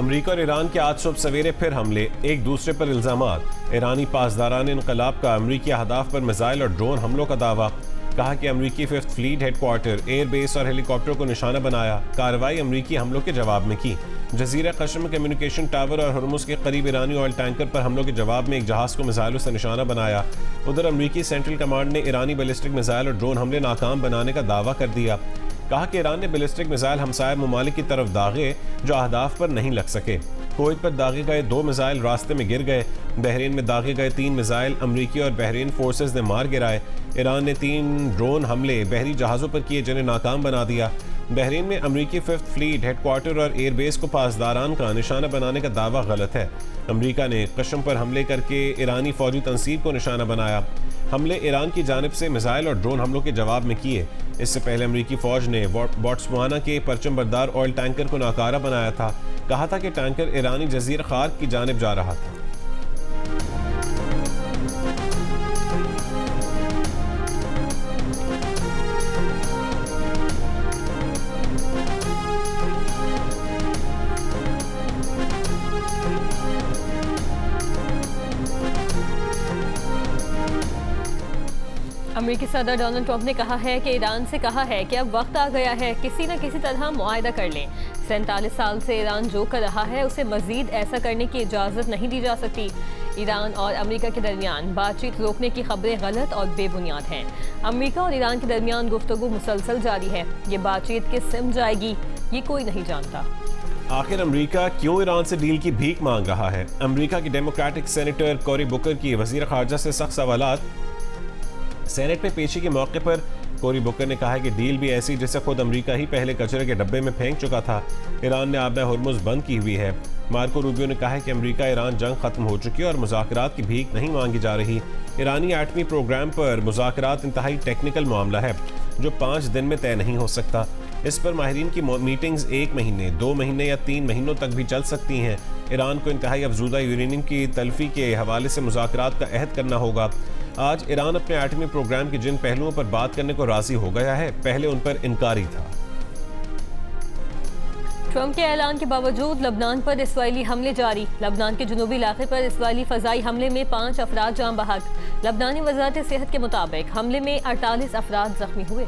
अमरीका और ईरान के आज सुबह सवेरे फिर हमले, एक दूसरे पर इल्जामात। ईरानी पासदारान इनकलाब का अमरीकी अहदाफ पर मिसाइल और ड्रोन हमलों का दावा। कहा कि अमरीकी 5th फ्लीट हेडक्वार्टर, एयरबेस और हेलीकॉप्टर को निशाना बनाया। कार्रवाई अमरीकी हमलों के जवाब में की। जजीरा कश्म कम्युनिकेशन टावर और हरमुज के करीब ईरानी ऑयल टैंकर पर हमलों के जवाब में एक जहाज को मिसाइलों से निशाना बनाया। उधर अमरीकी सेंट्रल कमांड ने ईरानी बैलिस्टिक मिसाइल और ड्रोन हमले नाकाम बनाने का दावा कर दिया। कहा कि ईरान ने बैलिस्टिक मिसाइल हमसाया ममालिक की तरफ दागे जो अहदाफ पर नहीं लग सके। कुवैत पर दागे गए 2 मिसाइल रास्ते में गिर गए। बहरीन में दागे गए 3 मिसाइल अमरीकी और बहरीन फोर्सेस ने मार गिराए। ईरान ने 3 ड्रोन हमले बहरी जहाज़ों पर किए जिन्हें नाकाम बना दिया। बहरीन में अमरीकी 5th फ्लीट हेडक्वार्टर और एयरबेस को पासदारान का निशाना बनाने का दावा गलत है। अमरीका ने कश्म पर हमले करके ईरानी फौजी तंसीब को निशाना बनाया। हमले ईरान की जानिब से मिसाइल और ड्रोन हमलों के जवाब में किए। इससे पहले अमरीकी फौज ने बोट्सवाना के परचम बरदार ऑयल टैंकर को नाकारा बनाया था। कहा था कि टैंकर ईरानी जजीरा खार्क की जानिब जा रहा था। अमेरिकी सदर डोनाल्ड ट्रंप ने कहा है कि ईरान से कहा है कि अब वक्त आ गया है किसी न किसी तरह मुआहदा कर लें। 47 साल से ईरान जो कर रहा है उसे मजीद ऐसा करने की इजाज़त नहीं दी जा सकती। ईरान और अमेरिका के दरमियान बातचीत रोकने की खबरें गलत और बेबुनियाद हैं। अमेरिका और ईरान के दरमियान गुफ्तगू मुसलसल जारी है। ये बातचीत किस सिम जाएगी ये कोई नहीं जानता। आखिर अमेरिका क्यों ईरान से डील की भीख मांग रहा है? अमेरिका की डेमोक्रेटिक सेनेटर कोरी बुकर की वज़ीर ख़ारजा से सख्त सवालात। सेनेट में पेशी के मौके पर कोरी बुकर ने कहा है कि डील भी ऐसी जिसे खुद अमेरिका ही पहले कचरे के डब्बे में फेंक चुका था। ईरान ने आब हरमुज बंद की हुई है। मार्को रूबियो ने कहा है कि अमेरिका ईरान जंग खत्म हो चुकी है और मुज़ाकरात की भीख नहीं मांगी जा रही। ईरानी एटमी प्रोग्राम पर मुज़ाकरात इंतहाई टेक्निकल मामला है जो 5 दिन में तय नहीं हो सकता। इस पर माहिरीन की मीटिंग्स 1 महीने, 2 महीने या 3 महीनों तक भी चल सकती हैं। ईरान को इंतहाई अफजूदा यूरेनियम की तल्फी के हवाले से मुज़ाकरात का अहद करना होगा। आज ईरान अपने एटमी प्रोग्राम के जिन पहलुओं पर बात करने को राजी हो गया है, पहले उन पर इनकारी था। ट्रंप के ऐलान के बावजूद लबनान पर इसराइली हमले जारी। लबनान के जुनूबी इलाके पर इसराइली फ़ज़ाई हमले में 5 अफराद जान बहक। लबनानी वज़ारत सेहत के मुताबिक हमले में 48 अफराद जख्मी हुए।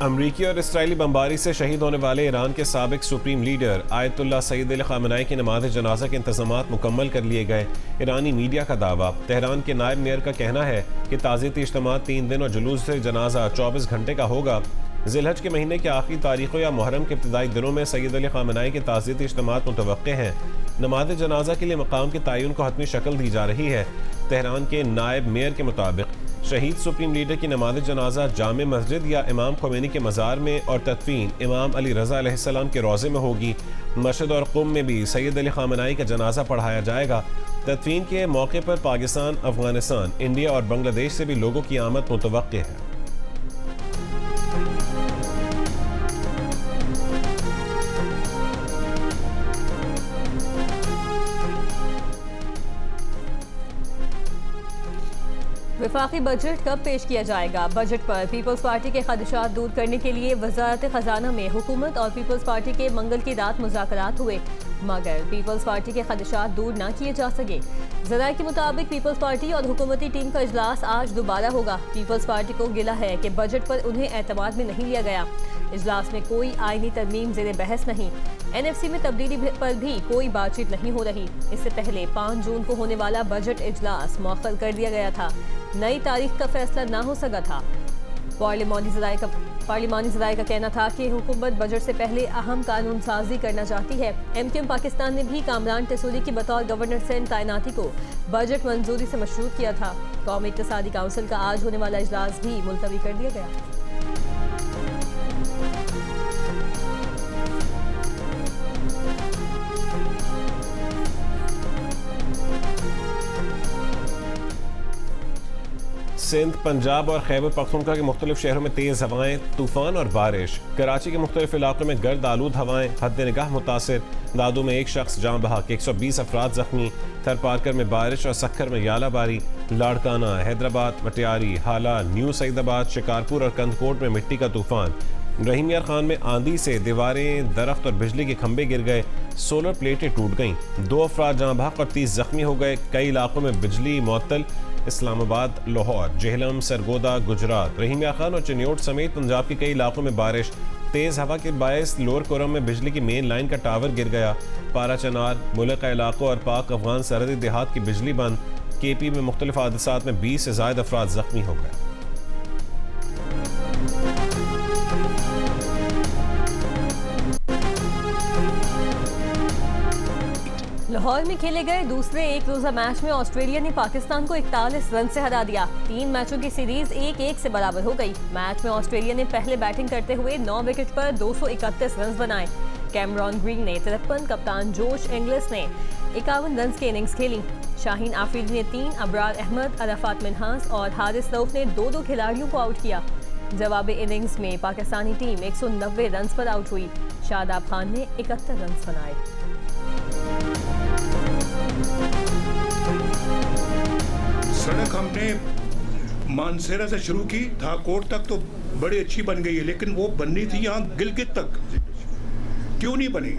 अमरीकी और इसराइली बमबारी से शहीद होने वाले ईरान के साबिक supreme leader Ayatollah Sayyid Ali Khamenei की नमाज़ जनाजा के इंतज़ामात मुकम्मल कर लिए गए। ईरानी मीडिया का दावा। तेहरान के नायब मेयर का कहना है कि ताज़ियती इज्तिमात 3 दिन और जुलूस से जनाजा 24 घंटे का होगा। ज़िलहज के महीने की आखिरी तारीखों या मुहर्रम के इब्तिदाई दिनों में सईद अली ख़ामेनी के ताज़ियती इज्तिमात मुतवक्के हैं। नमाज़ जनाजा के लिए मकाम के तयन को हतमी शक्ल दी जा रही है। तेहरान के नायब मेयर के मुताबिक शहीद सुप्रीम लीडर की नमाज जनाजा जामे मस्जिद या इमाम ख़ुमैनी के मज़ार में और तदफीन इमाम अली रज़ा अलैहिस्सलाम के रोज़े में होगी। मस्जिद और क़ुम में भी सैयद अली ख़ामेनी का जनाजा पढ़ाया जाएगा। तदफीन के मौके पर पाकिस्तान, अफगानिस्तान, इंडिया और बांग्लादेश से भी लोगों की आमद मुतवक्के है। वफाकी बजट कब पेश किया जाएगा? बजट पर पीपल्स पार्टी के खदशात दूर करने के लिए वजारत खजाना में हुकूमत और पीपल्स पार्टी के मंगल की रात मुज़ाकरात हुए, मगर पीपल्स पार्टी के खदशात दूर ना किए जा सके। ज़राए के मुताबिक पीपल्स पार्टी और हुकूमती टीम का इजलास आज दोबारा होगा। पीपल्स पार्टी को गिला है कि बजट पर उन्हें एतमाद में नहीं लिया गया। इजलास में कोई आईनी तरमीम ज़ेर बहस नहीं। NFC में तब्दीली पर भी कोई बातचीत नहीं हो रही। इससे पहले 5 जून को होने वाला बजट इजलास मौखर कर दिया गया था। नई तारीख का फैसला ना हो सका था। पार्लिमानी ज़राए का कहना था कि हुकूमत बजट से पहले अहम कानून साजी करना चाहती है। MQM पाकिस्तान ने भी कामरान टेसूरी की बतौर गवर्नर सेंट तैनाती को बजट मंजूरी से मशरूत किया था। कौमी इक़्तिसादी काउंसिल का आज होने वाला इजलास भी मुलतवी कर दिया गया। सिंध, पंजाब और खैबर पख्तूनख्वा के मुख्तलिफ शहरों में तेज़ हवाएं, तूफान और बारिश। कराची के मुख्तलिफ इलाकों में गर्द आलूद हवाएं, हद निगाह मुतासिर। दादू में एक शख्स जाँ बहक, 120 अफराद जख्मी। थरपारकर में बारिश और सक्खर में यालाबारी। लाड़काना, हैदराबाद, मटियारी, हाला, न्यू सईदाबाद, शिकारपुर और कंदकोट में मिट्टी का तूफान। रहीम यार खान में आंधी से दीवारें, दरख्त और बिजली के खंभे गिर गए। सोलर प्लेटें टूट गईं। 2 अफराद जाँ बहक और 30 जख्मी हो गए। कई इलाकों में बिजली मुअत्तल। इस्लामाबाद, लाहौर, जेहलम, सरगोदा, गुजरात, रहीम यार खान और चिन्योट समेत पंजाब के कई इलाकों में बारिश। तेज़ हवा के बायस लोअर कोरम में बिजली की मेन लाइन का टावर गिर गया। पारा चनार, मुल्क इलाकों और पाक अफगान सरहदी देहात की बिजली बंद। KP में मुख्तलिफ हादसात में 20 से ज़ायद अफराद जख्मी हो गए। लाहौर में खेले गए दूसरे एक रोजा मैच में ऑस्ट्रेलिया ने पाकिस्तान को 41 रन से हरा दिया। 3 मैचों की सीरीज 1-1 से बराबर हो गई। मैच में ऑस्ट्रेलिया ने पहले बैटिंग करते हुए 9 विकेट पर 231 रन बनाए। कैमरॉन ग्रीन ने 53, कप्तान जोश इंग्लिस ने 51 रन की इनिंग्स खेली। शाहीन आफरीदी ने 3, अबरार अहमद, अराफात मिन्हास और हारिस रऊफ ने 2-2 खिलाड़ियों को आउट किया। जवाब इनिंग्स में पाकिस्तानी टीम 190 रन पर आउट हुई। शादाब खान ने 71 रन बनाए। सड़क हमने मानसेरा से शुरू की, धाकोट तक तो बड़ी अच्छी बन गई है, लेकिन वो बननी थी यहाँ गिलगित तक, क्यों नहीं बनी?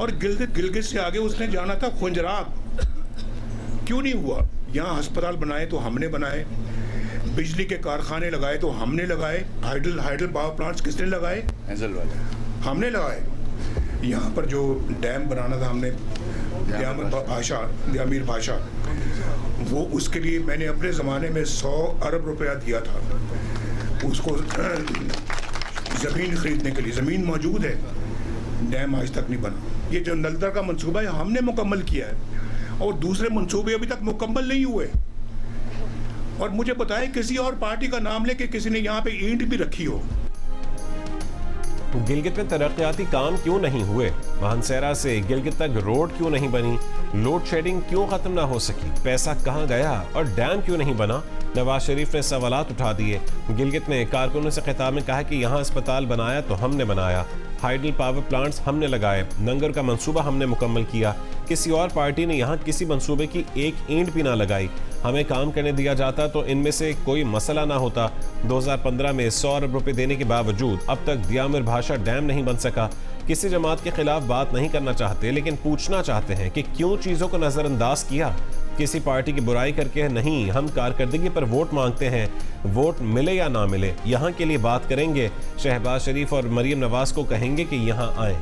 और गिलगित से आगे उसने जाना था खुंजराब, क्यों नहीं हुआ? यहाँ अस्पताल बनाए तो हमने बनाए, बिजली के कारखाने लगाए तो हमने लगाए, हाइडल पावर प्लांट्स किसने लगाए? हमने लगाए। यहाँ पर जो डैम बनाना था हमने, दियामीर भाषा, वो उसके लिए मैंने अपने ज़माने में 100 अरब रुपया दिया था उसको ज़मीन खरीदने के लिए। ज़मीन मौजूद है, डैम आज तक नहीं बना। ये जो नलदर का मंसूबा है हमने मुकम्मल किया है और दूसरे मंसूबे अभी तक मुकम्मल नहीं हुए। और मुझे बताएं किसी और पार्टी का नाम लेके किसी ने यहाँ पे ईंट भी रखी हो। गिलगित में तरक्याती काम क्यों नहीं हुए? मानसेरा से गिलगित तक रोड क्यों नहीं बनी? लोड शेडिंग क्यों खत्म ना हो सकी? पैसा कहां गया? और डैम क्यों नहीं बना? नवाज शरीफ ने सवालात उठा दिए। गिलगित में कारकुनों से खिताब में कहा कि यहाँ अस्पताल बनाया तो हमने बनाया, हाइडल पावर प्लांट्स हमने लगाए, नंगर का मंसूबा हमने मुकम्मल किया। किसी और पार्टी ने यहाँ किसी मंसूबे की एक ईंट भी ना लगाई। हमें काम करने दिया जाता तो इनमें से कोई मसला ना होता। 2015 में 100 अरब रुपए देने के बावजूद अब तक दियामीर भाषा डैम नहीं बन सका। किसी जमात के खिलाफ बात नहीं करना चाहते, लेकिन पूछना चाहते हैं कि क्यों चीज़ों को नज़रअंदाज किया। किसी पार्टी की बुराई करके नहीं, हम कारकर्दगी पर वोट मांगते हैं। वोट मिले या ना मिले, यहाँ के लिए बात करेंगे। शहबाज शरीफ और मरीम नवाज को कहेंगे कि यहाँ आए।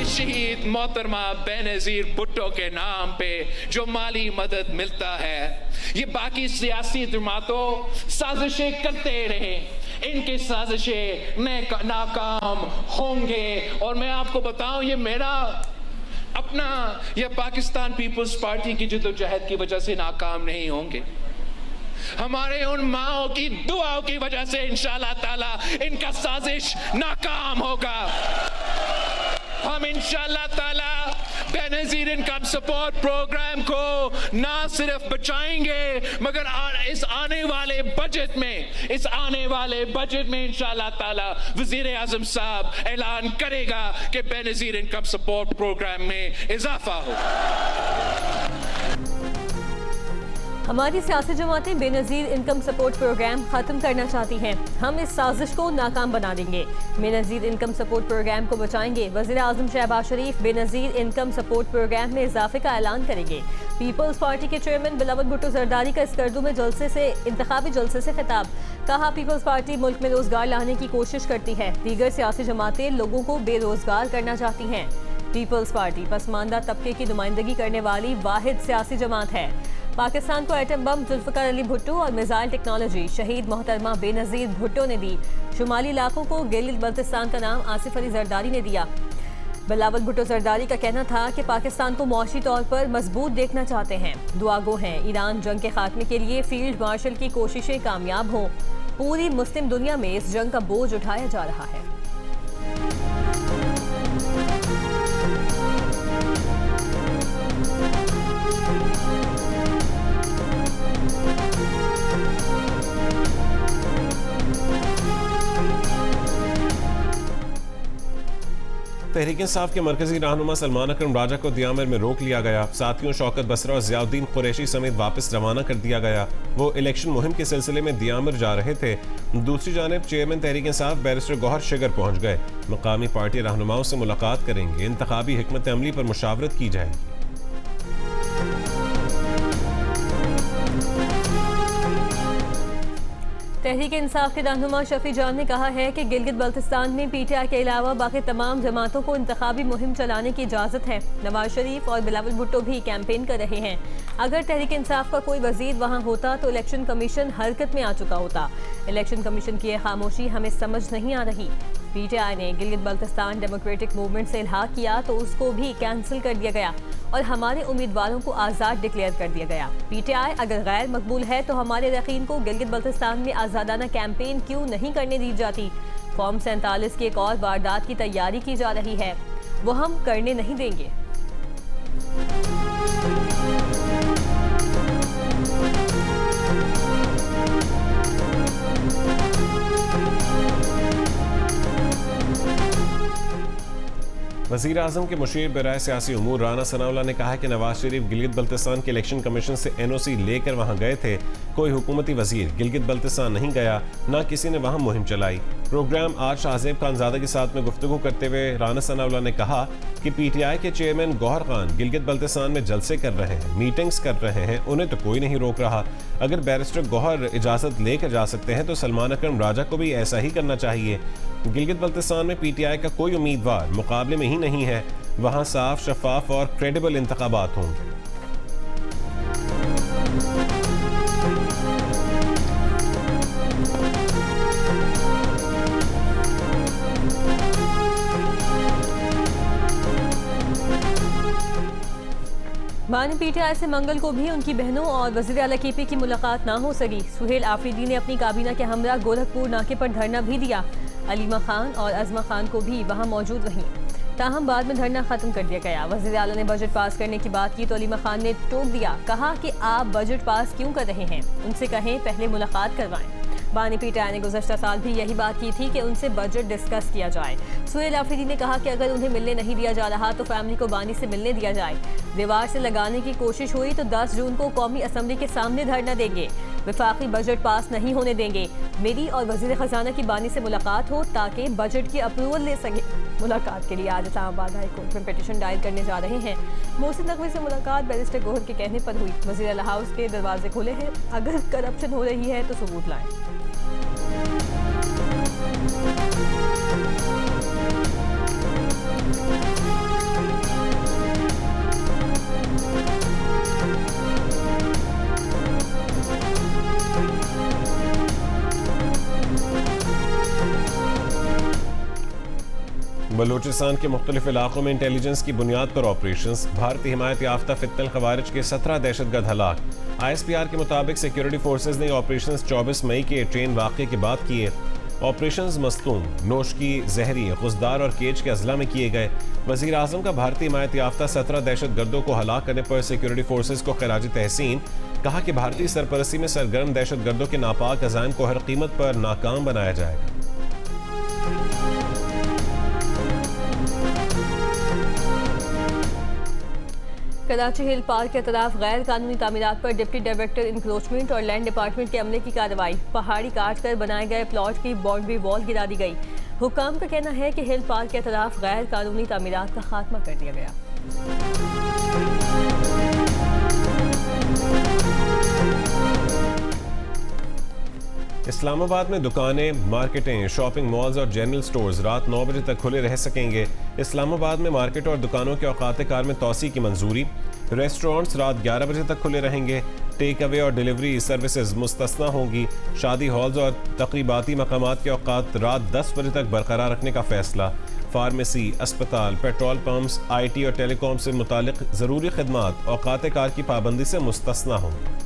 शहीद मोहतरमा बेनजीर भुट्टो के नाम पे जो माली मदद मिलता है, ये बाकी सियासी जमातों साजिशें करते रहे, इनकी साजिशें नाकाम होंगे। और मैं आपको बताऊं, ये मेरा अपना, ये पाकिस्तान पीपल्स पार्टी की जद्दोजहद की वजह से नाकाम नहीं होंगे। हमारे उन माओं की दुआओं की वजह से इंशाअल्लाह ताला इनका साजिश नाकाम होगा। हम इंशाअल्लाह ताला बेनजीर इनकम सपोर्ट प्रोग्राम को ना सिर्फ बचाएंगे, मगर इस आने वाले बजट में इंशाअल्लाह ताला वजीर आजम साहब ऐलान करेगा कि बेनजीर इनकम सपोर्ट प्रोग्राम में इजाफा हो। हमारी सियासी जमातें बेनज़ीर इनकम सपोर्ट प्रोग्राम ख़त्म करना चाहती हैं। हम इस साजिश को नाकाम बना देंगे। बेनज़ीर इनकम सपोर्ट प्रोग्राम को बचाएंगे। वज़ीर आज़म शहबाज शरीफ बेनज़ीर इनकम सपोर्ट प्रोग्राम में इजाफे का ऐलान करेंगे। पीपल्स पार्टी के चेयरमैन बिलावल भुट्टो जरदारी का स्कर्दू में इंतखाबी जलसे से खिताब। कहा, पीपल्स पार्टी मुल्क में रोजगार लाने की कोशिश करती है। दीगर सियासी जमातें लोगों को बेरोजगार करना चाहती हैं। पीपल्स पार्टी पसमानदा तबके की नुमाइंदगी करने वाली वाहिद सियासी जमात है। पाकिस्तान को एटम बम जुल्फ़िकार अली भुट्टो और मिसाइल टेक्नोलॉजी शहीद मोहतरमा बेनज़ीर भुट्टो ने दी। शुमाली इलाकों को गिलगित बल्तिस्तान का नाम आसिफ अली जरदारी ने दिया। बिलावल भुट्टो जरदारी का कहना था कि पाकिस्तान को मुआशी तौर पर मजबूत देखना चाहते हैं। दुआगो हैं ईरान जंग के खात्मे के लिए फील्ड मार्शल की कोशिशें कामयाब हों। पूरी मुस्लिम दुनिया में इस जंग का बोझ उठाया जा रहा है। तहरीक इंसाफ के मरकजी रहनुमा सलमान अकरम राजा को दियामर में रोक लिया गया। साथियों शौकत बसरा और ज़ियाउद्दीन कुरैशी समेत वापस रवाना कर दिया गया। वो इलेक्शन मुहिम के सिलसिले में दियामर जा रहे थे। दूसरी जानिब चेयरमैन तहरीक इंसाफ बैरिस्टर गौहर शिगर पहुंच गए। मकामी पार्टी रहनुमाओं से मुलाकात करेंगे। इंतखाबी हिकमत अमली पर मुशावरत की जाएगी। तहरीक इंसाफ के रहनुमा शफी जान ने कहा है कि गिलगित बल्तिस्तान में पीटीआई के अलावा बाकी तमाम जमातों को इंतखाबी मुहिम चलाने की इजाज़त है। नवाज शरीफ और बिलावल भुट्टो भी कैंपेन कर रहे हैं। अगर तहरीक इंसाफ का कोई वजीर वहाँ होता तो इलेक्शन कमीशन हरकत में आ चुका होता। इलेक्शन कमीशन की खामोशी हमें समझ नहीं आ रही। पीटीआई ने गिलगित बल्तिस्तान डेमोक्रेटिक मूवमेंट से इल्हा किया तो उसको भी कैंसिल कर दिया गया और हमारे उम्मीदवारों को आज़ाद डिक्लेयर कर दिया गया। पीटीआई अगर गैर मकबूल है तो हमारे रकीन को गिलगित बल्तिस्तान में आज़ादाना कैंपेन क्यों नहीं करने दी जाती। फॉर्म 47 की एक और वारदात की तैयारी की जा रही है, वो हम करने नहीं देंगे। वज़ीर आज़म के मुशीर बराए सियासी उमूर राना सनाउल्लाह ने कहा कि नवाज शरीफ गिलगित बल्तिस्तान के इलेक्शन कमीशन से NOC लेकर वहां गए थे। कोई हुकूमती वजीर गिलगित बल्तिस्तान नहीं गया, ना किसी ने वहां मुहिम चलाई। प्रोग्राम आज शाहजेब खानजादा के साथ में गुफ्तगू करते हुए राना सनाउल्लाह ने कहा कि PTI के चेयरमैन गौहर खान गिलगित बल्तिस्तान में जलसे कर रहे हैं, मीटिंग्स कर रहे हैं, उन्हें तो कोई नहीं रोक रहा। अगर बैरिस्टर गौहर इजाज़त लेकर जा सकते हैं तो सलमान अकरम राजा को भी ऐसा ही करना चाहिए। गिलगित बल्तिस्तान में PTI का कोई उम्मीदवार मुकाबले में ही नहीं है। वहां साफ, शफाफ और क्रेडिबल इंतखाबात होंगे। बानी पीटीआई से मंगल को भी उनकी बहनों और वज़ीर आला KP की मुलाकात ना हो सकी। सुहेल आफरीदी ने अपनी काबीना के हमरा गोरखपुर नाके पर धरना भी दिया। अलीमा खान और अज़मा खान को भी वहां मौजूद रहीं, ताहम बाद में धरना खत्म कर दिया गया। वज़ीर आला ने बजट पास करने की बात की तो अलीमा खान ने टोक दिया, कहा कि आप बजट पास क्यों कर रहे हैं, उनसे कहें पहले मुलाकात करवाएं। बानी पीटीआई ने गुज़श्ता साल भी यही बात की थी कि उनसे बजट डिस्कस किया जाए। सुहेल आफरीदी ने कहा कि अगर उन्हें मिलने नहीं दिया जा रहा तो फैमिली को बानी से मिलने दिया जाए। दीवार से लगाने की कोशिश हुई तो 10 जून को कौमी असम्बली के सामने धरना देंगे। वफाकी बजट पास नहीं होने देंगे। मेरी और वज़ीर ख़जाना की बानी से मुलाकात हो ताकि बजट की अप्रूवल ले सके। मुलाकात के लिए आज इस्लामाबाद हाई कोर्ट में पिटीशन दायर करने जा रहे हैं। मोहसिन नकवी से मुलाकात बैरिस्टर गौहर के कहने पर हुई। वज़ीर आला हाउस के दरवाजे खुले हैं, अगर करप्शन हो रही है तो सबूत लाएं। बलूचिस्तान के मुख्तलिफ इलाकों में इंटेलिजेंस की बुनियाद पर ऑपरेशंस। भारतीय हिमायत याफ्ता फित्तल खवारिज के 17 दहशतगर्द हलाक। ISPR के मुताबिक सिक्योरिटी फोर्सेज ने ऑपरेशंस 24 मई के ट्रेन वाक़े के बाद किए। ऑपरेशंस मस्तूम, नोशकी, जहरी, गुजदार और केज के अजला में किए गए। वज़ीर आज़म का भारतीय हिमायत याफ्ता 17 दहशतगर्दों को हलाक करने पर सिक्योरिटी फोर्सेज को खराज तहसीन। कहा कि भारतीय सरपरस्ती में सरगर्म दहशतगर्दों के नापाक अज़ाइम को हर कीमत पर नाकाम बनाया जाएगा। कराची हिल पार्क के तरफ गैर कानूनी तामीरात पर डिप्टी डायरेक्टर इंक्रोचमेंट और लैंड डिपार्टमेंट के अमले की कार्रवाई। पहाड़ी काट कर बनाए गए प्लॉट की बाउंड्री वॉल गिरा दी गई। हुक्काम का कहना है कि हिल पार्क के तरफ गैर कानूनी तामीरात का खात्मा कर दिया गया। इस्लामाबाद में दुकानें, मार्केटें, शॉपिंग मॉल्स और जनरल स्टोर्स रात 9 बजे तक खुले रह सकेंगे। इस्लामाबाद में मार्केट और दुकानों के औकात कार में तौसी की मंजूरी। रेस्टोरेंट्स रात 11 बजे तक खुले रहेंगे। टेक अवे और डिलीवरी सर्विसेज मुस्तस्ना होंगी। शादी हॉल्स और तकरीबाती मकामात के औकात रात 10 बजे तक बरकरार रखने का फैसला। फार्मेसी, अस्पताल, पेट्रोल पंप्स, IT और टेलीकॉम से मुतालिक ज़रूरी खदमात औकात कार की पाबंदी से मुस्तस्ना होंगी।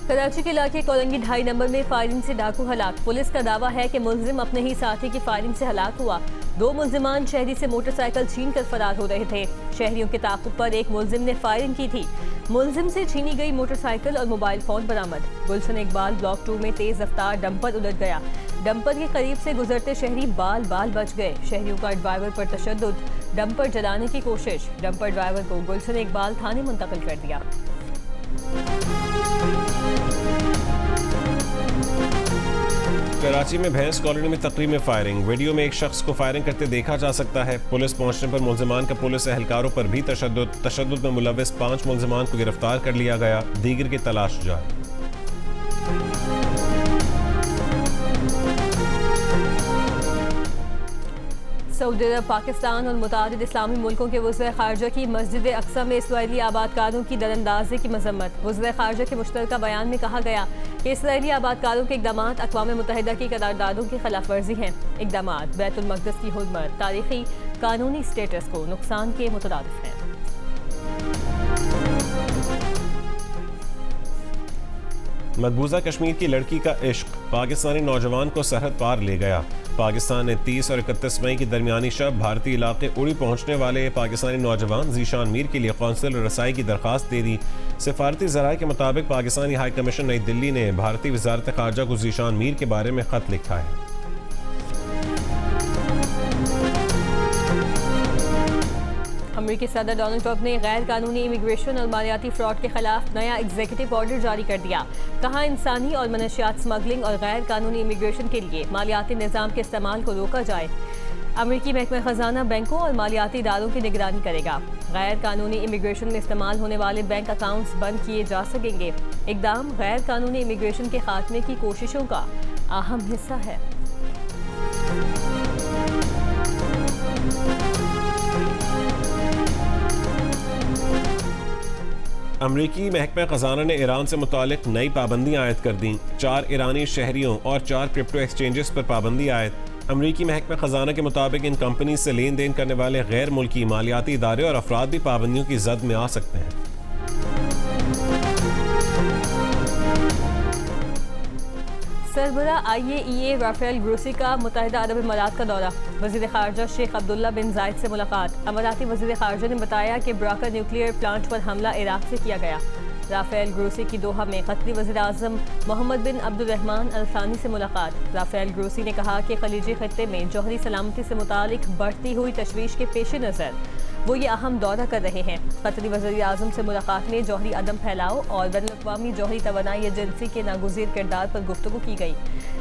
कराची के इलाके कोलंगी 2.5 नंबर में फायरिंग से डाकू हलाक। पुलिस का दावा है कि मुलजिम अपने ही साथी की फायरिंग से हलाक हुआ। 2 मुलजिमान शहरी से मोटरसाइकिल छीन कर फरार हो रहे थे। शहरियों के ताक़ुब पर एक मुलजिम ने फायरिंग की थी। मुलजिम से छीनी गई मोटरसाइकिल और मोबाइल फोन बरामद। गुलशन इकबाल ब्लॉक 2 में तेज रफ्तार डंपर उलट गया। डंपर के करीब से गुजरते शहरी बाल बाल बच गए। शहरियों का ड्राइवर पर तशद्दुद, डंपर जलाने की कोशिश। डंपर ड्राइवर को गुलशन इकबाल थाने मुंतकिल कर दिया। कराची में भैंस कॉलोनी में तकरीब में फायरिंग। वीडियो में एक शख्स को फायरिंग करते देखा जा सकता है। पुलिस पहुंचने पर मुल्जिमान का पुलिस एहलकारों पर भी तशद्दुद में मुलविस 5 मुल्जिमान को गिरफ्तार कर लिया गया। दीगर की तलाश जारी। सऊदी अरब, पाकिस्तान और मुतादिद इस्लामी मुल्कों के वज़ीर ख़ारजा की मस्जिद अक्सा में इसराइली आबादकारों की दरअंदाजी की मजम्मत। वज़ीर ख़ारजा के मुश्तरका बयान में कहा गया कि इसराइली आबादकारों के इक़दाम अक़वाम मुत्तहिदा की करारदादों की खिलाफ वर्जी हैं। इक़दाम बैतुल मक़दस की हुर्मत, तारीख़ी कानूनी स्टेटस को नुकसान के मुतरादिफ हैं। मकबूजा कश्मीर की लड़की का इश्क पाकिस्तानी नौजवान को सरहद पार ले गया। पाकिस्तान ने 30 और 31 मई की दरमियानी शब भारतीय इलाके उड़ी पहुंचने वाले पाकिस्तानी नौजवान जीशान मीर के लिए कौंसल रसाई की दरख्वास्त दे दी। सिफारती ज़राए के मुताबिक पाकिस्तानी हाई कमीशन नई दिल्ली ने भारतीय वजारत ख़ारजा को जीशान मीर के बारे में ख़त लिखा है। अमेरिकी सदर डोनाल्ड ट्रंप ने गैर कानूनी इमिग्रेशन और मालियाती फ्रॉड के खिलाफ नया एग्जीक्यूटिव ऑर्डर जारी कर दिया। कहा, इंसानी और मनशियात स्मगलिंग और गैर कानूनी इमिग्रेशन के लिए मालियाती निज़ाम के इस्तेमाल को रोका जाए। अमेरिकी महकमा खजाना बैंकों और मालियाती इदारों की निगरानी करेगा। गैर कानूनी इमिग्रेशन में इस्तेमाल होने वाले बैंक अकाउंट्स बंद किए जा सकेंगे। इक़दाम गैर कानूनी इमिग्रेशन के खात्मे की कोशिशों का अहम हिस्सा है। अमरीकी महकमा खजाना ने ईरान से मुतालिक नई पाबंदियां आयद कर दी। 4 ईरानी शहरियों और 4 क्रिप्टो एक्सचेंजेस पर पाबंदी आयद। अमरीकी महकमा खजाना के मुताबिक इन कंपनी से लेन देन करने वाले गैर मुल्की मालियाती इदारे और अफराद भी पाबंदियों की जद में आ सकते हैं। सरबरा IAEA राफेल ग्रोसी का मुत्तहिदा अरब इमारात का दौरा। वज़ीर ख़ारजा शेख अब्दुल्ला बिन जायद से मुलाकात। अमाराती वज़ीर ख़ारजा ने बताया कि ब्राका न्यूक्लियर प्लांट पर हमला इराक से किया गया। राफेल ग्रोसी की दोहा में कतरी वज़ीर आज़म मोहम्मद बिन अब्दुर्रहमान अल थानी से मुलाकात। राफेल ग्रोसी ने कहा कि खलीजी खित्ते में जौहरी सलामती से मुतालिक बढ़ती हुई तशवीश के पेश नज़र वो ये अहम दौरा कर रहे हैं। कतरी वज़ीर आज़म से मुलाकात में जौहरी अदम फैलाव और बैनुल-अक़वामी जौहरी तवानाई एजेंसी के नागुज़ीर किरदार पर गुफ्तगू की गई।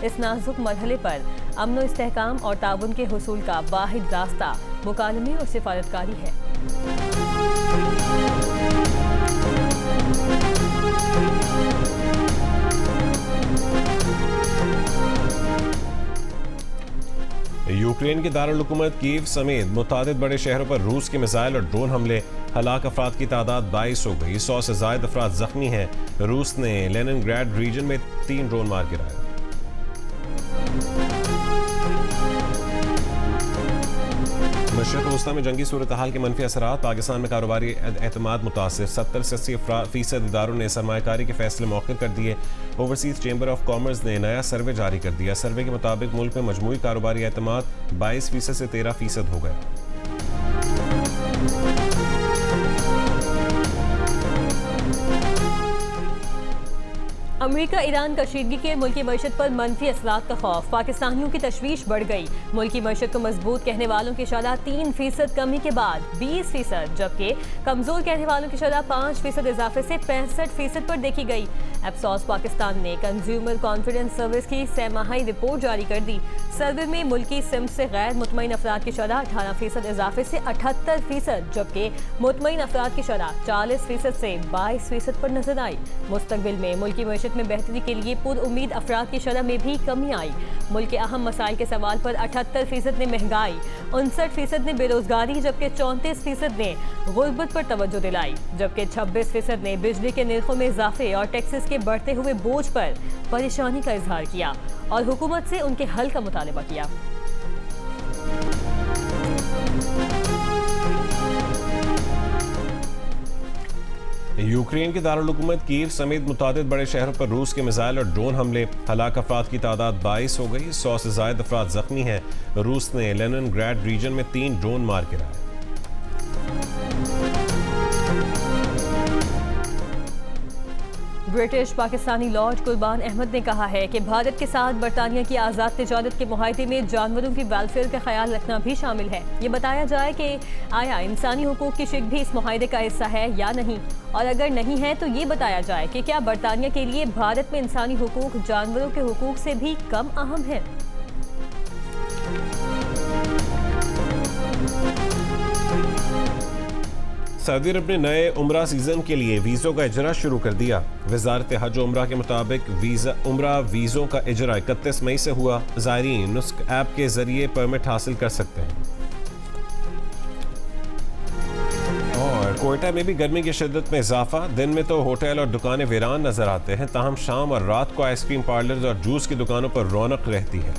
इस नाजुक मरहले पर अमन व इस्तेहकाम और ताउन के हुसूल का वाहिद रास्ता मुकालमे और सिफारतकारी है। यूक्रेन की दारुल हुकूमत कीव समेत मुतादिद बड़े शहरों पर रूस के मिसाइल और ड्रोन हमले। हलाक अफराद की तादाद 22 हो गई। 100 से ज़ायद अफराद जख्मी हैं। रूस ने लेनिनग्राड रीजन में 3 ड्रोन मार गिराए। मशरिक़ वस्ता में जंगी सूरत हाल के मनफी असरात। पाकिस्तान में कारोबारी एतमाद मुतासिर। 70 से 80% इदारों ने सरमायाकारी के फैसले मौखर कर दिए। ओवरसीज चैम्बर ऑफ कॉमर्स ने नया सर्वे जारी कर दिया। सर्वे के मुताबिक मुल्क में मजमूई कारोबारी एतमाद 22% से 13% हो गया। अमेरिका ईरान कशीदगी के मुल्की मईशत पर मनफी असरात का खौफ। पाकिस्तानियों की तशवीश बढ़ गई। मुल्की मईशत को मजबूत कहने वालों की शरह 3% कमी के बाद 20%, जबकि कमजोर कहने वालों की शरह 5% इजाफे से 65% पर देखी गई। एप्सॉस पाकिस्तान ने कंज्यूमर कॉन्फिडेंस सर्विस की सैमाही रिपोर्ट जारी कर दी। सर्वे में मुल्की सिम से गैर मुतमईन अफराद की शरह 18% इजाफे से 78%, जबकि मुतमईन अफराद की शरह 40% से 22% पर नजर आई। मुस्तकबिल में मुल्की मईशत में बेहतरी के लिए पुरउम्मीद अफराद की शरह में भी कमी आई। मुल्क के अहम मसाइल के सवाल पर 78% ने महंगाई, 59% ने बेरोजगारी, जबकि 34% ने गुर्बत पर तवज्जो दिलाई, जबकि 26% ने बिजली के निर्खों में इजाफे और टैक्सेस के बढ़ते हुए बोझ पर परेशानी का इजहार किया और हुकूमत से उनके हल का मुतालबा किया। यूक्रेन की दारुल हुकूमत कीव समेत मुतादिद बड़े शहरों पर रूस के मिसाइल और ड्रोन हमले। हलाक अफराद की तादाद 22 हो गई। 100 से ज़ायद अफराद जख्मी हैं। रूस ने लेनिनग्राड रीजन में 3 ड्रोन मार गिराए। ब्रिटिश पाकिस्तानी लॉर्ड कुर्बान अहमद ने कहा है कि भारत के साथ बरतानिया की आज़ाद तिजारत के मुआहदे में जानवरों की वेलफेयर का ख्याल रखना भी शामिल है। ये बताया जाए कि आया इंसानी हुकूक की शिक भी इस मुआहदे का हिस्सा है या नहीं, और अगर नहीं है तो ये बताया जाए कि क्या बरतानिया के लिए भारत में इंसानी हुकूक जानवरों के हुकूक से भी कम अहम है। सऊदी अरब ने नए उम्रा सीजन के लिए वीज़ों का इजरा शुरू कर दिया। वजारत हज उम्रा के मुताबिक उम्रा वीज़ों का इजरा 31 मई से हुआ। ज़ायरीन नुस्ख ऐप के जरिए परमिट हासिल कर सकते हैं। और कोयटा में भी गर्मी की शिद्दत में इजाफा। दिन में तो होटल और दुकानें वीरान नजर आते हैं, ताहम शाम और रात को आइसक्रीम पार्लर्स और जूस की दुकानों पर रौनक रहती है।